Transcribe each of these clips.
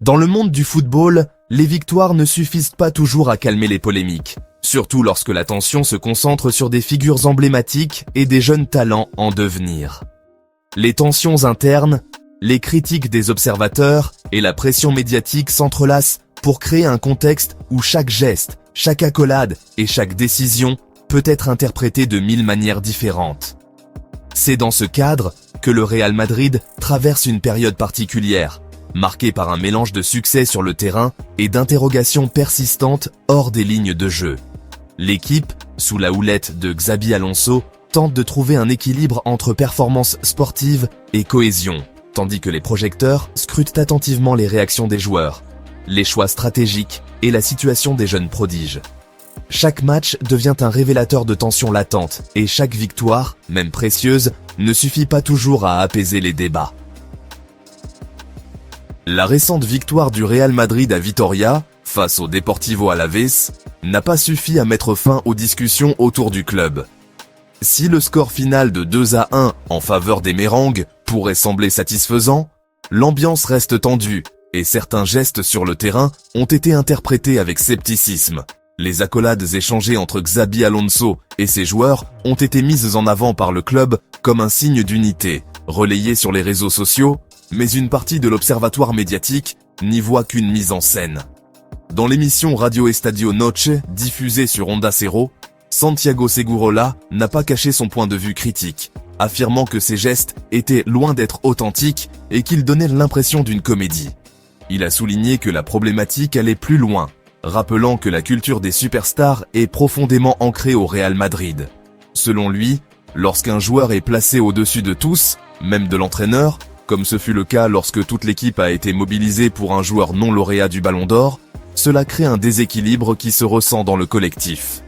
Dans le monde du football, les victoires ne suffisent pas toujours à calmer les polémiques, surtout lorsque l'attention se concentre sur des figures emblématiques et des jeunes talents en devenir. Les tensions internes, les critiques des observateurs et la pression médiatique s'entrelacent pour créer un contexte où chaque geste, chaque accolade et chaque décision peut être interprété de 1000 manières différentes. C'est dans ce cadre que le Real Madrid traverse une période particulière, marquée par un mélange de succès sur le terrain et d'interrogations persistantes hors des lignes de jeu. L'équipe, sous la houlette de Xabi Alonso, tente de trouver un équilibre entre performance sportive et cohésion, tandis que les projecteurs scrutent attentivement les réactions des joueurs, les choix stratégiques et la situation des jeunes prodiges. Chaque match devient un révélateur de tensions latentes et chaque victoire, même précieuse, ne suffit pas toujours à apaiser les débats. La récente victoire du Real Madrid à Vitoria, face au Deportivo Alavés, n'a pas suffi à mettre fin aux discussions autour du club. Si le score final de 2-1 en faveur des Merengues pourrait sembler satisfaisant, l'ambiance reste tendue et certains gestes sur le terrain ont été interprétés avec scepticisme. Les accolades échangées entre Xabi Alonso et ses joueurs ont été mises en avant par le club comme un signe d'unité, relayé sur les réseaux sociaux, mais une partie de l'observatoire médiatique n'y voit qu'une mise en scène. Dans l'émission Radio Estadio Noche, diffusée sur Onda Cero, Santiago Segurola n'a pas caché son point de vue critique, affirmant que ces gestes étaient loin d'être authentiques et qu'ils donnaient l'impression d'une comédie. Il a souligné que la problématique allait plus loin, rappelant que la culture des superstars est profondément ancrée au Real Madrid. Selon lui, lorsqu'un joueur est placé au-dessus de tous, même de l'entraîneur, comme ce fut le cas lorsque toute l'équipe a été mobilisée pour un joueur non lauréat du Ballon d'Or, cela crée un déséquilibre qui se ressent dans le collectif.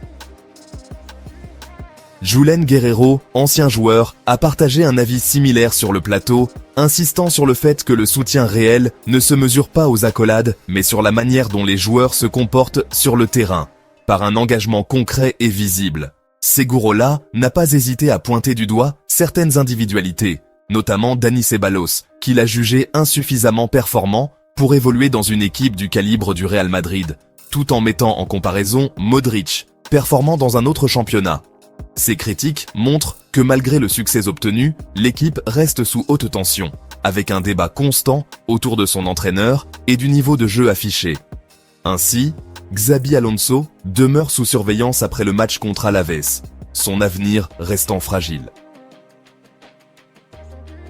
Julen Guerrero, ancien joueur, a partagé un avis similaire sur le plateau, insistant sur le fait que le soutien réel ne se mesure pas aux accolades, mais sur la manière dont les joueurs se comportent sur le terrain, par un engagement concret et visible. Segurola n'a pas hésité à pointer du doigt certaines individualités, notamment Dani Ceballos, qu'il a jugé insuffisamment performant pour évoluer dans une équipe du calibre du Real Madrid, tout en mettant en comparaison Modric, performant dans un autre championnat. Ces critiques montrent que malgré le succès obtenu, l'équipe reste sous haute tension, avec un débat constant autour de son entraîneur et du niveau de jeu affiché. Ainsi, Xabi Alonso demeure sous surveillance après le match contre Alavés, son avenir restant fragile.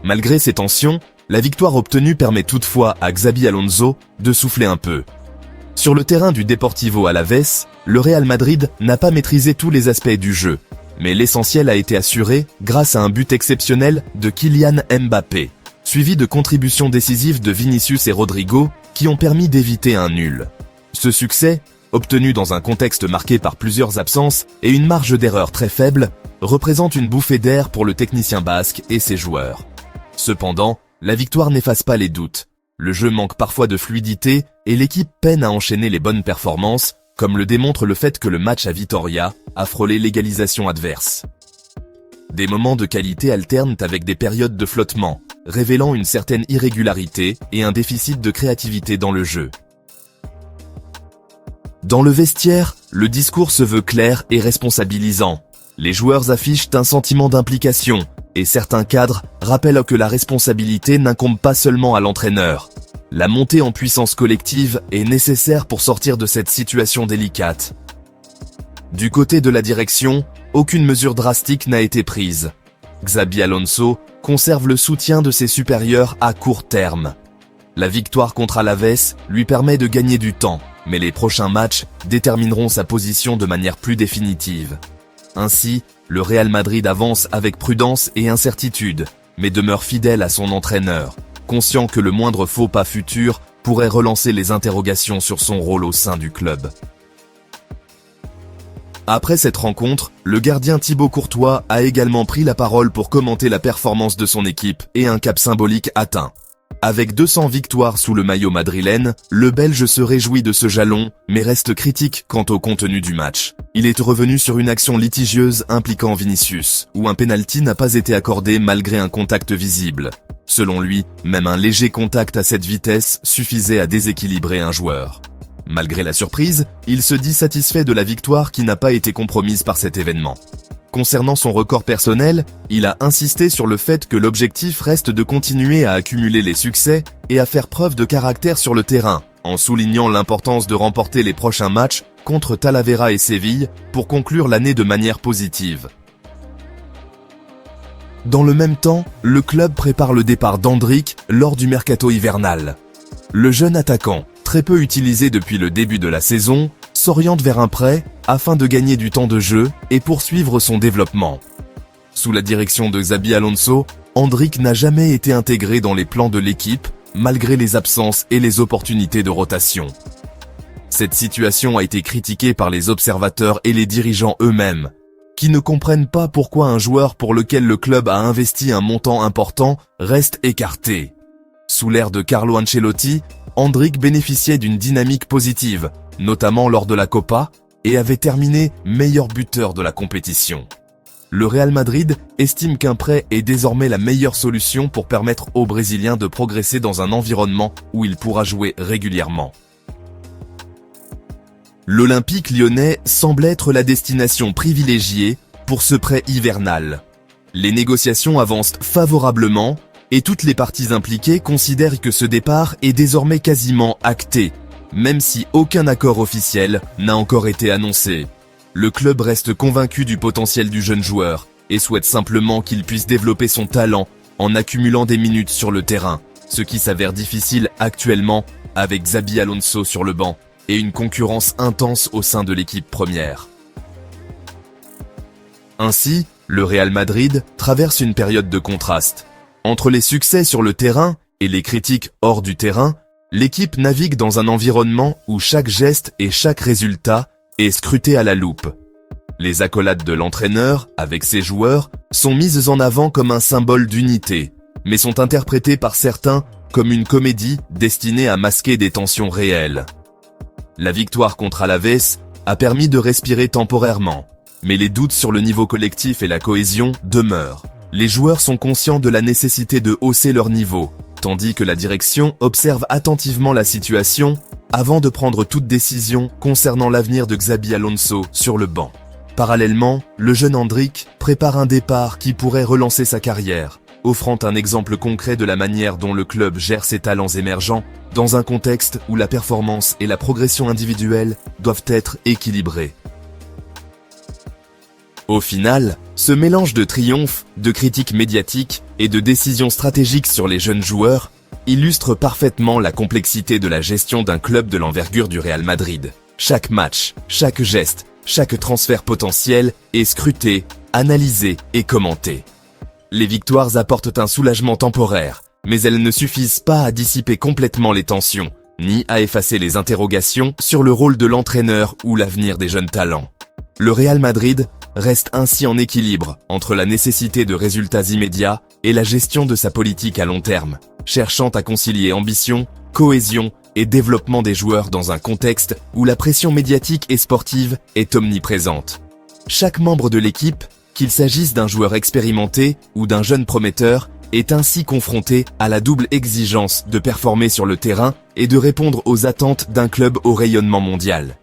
Malgré ces tensions, la victoire obtenue permet toutefois à Xabi Alonso de souffler un peu. Sur le terrain du Deportivo Alavés, le Real Madrid n'a pas maîtrisé tous les aspects du jeu, mais l'essentiel a été assuré grâce à un but exceptionnel de Kylian Mbappé, suivi de contributions décisives de Vinicius et Rodrigo qui ont permis d'éviter un nul. Ce succès, obtenu dans un contexte marqué par plusieurs absences et une marge d'erreur très faible, représente une bouffée d'air pour le technicien basque et ses joueurs. Cependant, la victoire n'efface pas les doutes. Le jeu manque parfois de fluidité et l'équipe peine à enchaîner les bonnes performances, comme le démontre le fait que le match à Vitoria a frôlé l'égalisation adverse. Des moments de qualité alternent avec des périodes de flottement, révélant une certaine irrégularité et un déficit de créativité dans le jeu. Dans le vestiaire, le discours se veut clair et responsabilisant. Les joueurs affichent un sentiment d'implication, et certains cadres rappellent que la responsabilité n'incombe pas seulement à l'entraîneur. La montée en puissance collective est nécessaire pour sortir de cette situation délicate. Du côté de la direction, aucune mesure drastique n'a été prise. Xabi Alonso conserve le soutien de ses supérieurs à court terme. La victoire contre Alavés lui permet de gagner du temps, mais les prochains matchs détermineront sa position de manière plus définitive. Ainsi, le Real Madrid avance avec prudence et incertitude, mais demeure fidèle à son entraîneur, conscient que le moindre faux pas futur pourrait relancer les interrogations sur son rôle au sein du club. Après cette rencontre, le gardien Thibaut Courtois a également pris la parole pour commenter la performance de son équipe et un cap symbolique atteint. Avec 200 victoires sous le maillot madrilène, le Belge se réjouit de ce jalon, mais reste critique quant au contenu du match. Il est revenu sur une action litigieuse impliquant Vinicius, où un penalty n'a pas été accordé malgré un contact visible. Selon lui, même un léger contact à cette vitesse suffisait à déséquilibrer un joueur. Malgré la surprise, il se dit satisfait de la victoire qui n'a pas été compromise par cet événement. Concernant son record personnel, il a insisté sur le fait que l'objectif reste de continuer à accumuler les succès et à faire preuve de caractère sur le terrain, en soulignant l'importance de remporter les prochains matchs contre Talavera et Séville pour conclure l'année de manière positive. Dans le même temps, le club prépare le départ d'Endrick lors du mercato hivernal. Le jeune attaquant, très peu utilisé depuis le début de la saison, s'oriente vers un prêt afin de gagner du temps de jeu et poursuivre son développement. Sous la direction de Xabi Alonso, Endrick n'a jamais été intégré dans les plans de l'équipe, malgré les absences et les opportunités de rotation. Cette situation a été critiquée par les observateurs et les dirigeants eux-mêmes, qui ne comprennent pas pourquoi un joueur pour lequel le club a investi un montant important reste écarté. Sous l'ère de Carlo Ancelotti, Endrick bénéficiait d'une dynamique positive, notamment lors de la Copa, et avait terminé meilleur buteur de la compétition. Le Real Madrid estime qu'un prêt est désormais la meilleure solution pour permettre au Brésilien de progresser dans un environnement où il pourra jouer régulièrement. L'Olympique lyonnais semble être la destination privilégiée pour ce prêt hivernal. Les négociations avancent favorablement et toutes les parties impliquées considèrent que ce départ est désormais quasiment acté, même si aucun accord officiel n'a encore été annoncé. Le club reste convaincu du potentiel du jeune joueur et souhaite simplement qu'il puisse développer son talent en accumulant des minutes sur le terrain, ce qui s'avère difficile actuellement avec Xabi Alonso sur le banc et une concurrence intense au sein de l'équipe première. Ainsi, le Real Madrid traverse une période de contraste. Entre les succès sur le terrain et les critiques hors du terrain, l'équipe navigue dans un environnement où chaque geste et chaque résultat est scruté à la loupe. Les accolades de l'entraîneur, avec ses joueurs, sont mises en avant comme un symbole d'unité, mais sont interprétées par certains comme une comédie destinée à masquer des tensions réelles. La victoire contre Alaves a permis de respirer temporairement, mais les doutes sur le niveau collectif et la cohésion demeurent. Les joueurs sont conscients de la nécessité de hausser leur niveau, tandis que la direction observe attentivement la situation avant de prendre toute décision concernant l'avenir de Xabi Alonso sur le banc. Parallèlement, le jeune Endrick prépare un départ qui pourrait relancer sa carrière, offrant un exemple concret de la manière dont le club gère ses talents émergents dans un contexte où la performance et la progression individuelle doivent être équilibrées. Au final, ce mélange de triomphe, de critiques médiatiques et de décisions stratégiques sur les jeunes joueurs illustre parfaitement la complexité de la gestion d'un club de l'envergure du Real Madrid. Chaque match, chaque geste, chaque transfert potentiel est scruté, analysé et commenté. Les victoires apportent un soulagement temporaire, mais elles ne suffisent pas à dissiper complètement les tensions, ni à effacer les interrogations sur le rôle de l'entraîneur ou l'avenir des jeunes talents. Le Real Madrid reste ainsi en équilibre entre la nécessité de résultats immédiats et la gestion de sa politique à long terme, cherchant à concilier ambition, cohésion et développement des joueurs dans un contexte où la pression médiatique et sportive est omniprésente. Chaque membre de l'équipe, qu'il s'agisse d'un joueur expérimenté ou d'un jeune prometteur, est ainsi confronté à la double exigence de performer sur le terrain et de répondre aux attentes d'un club au rayonnement mondial.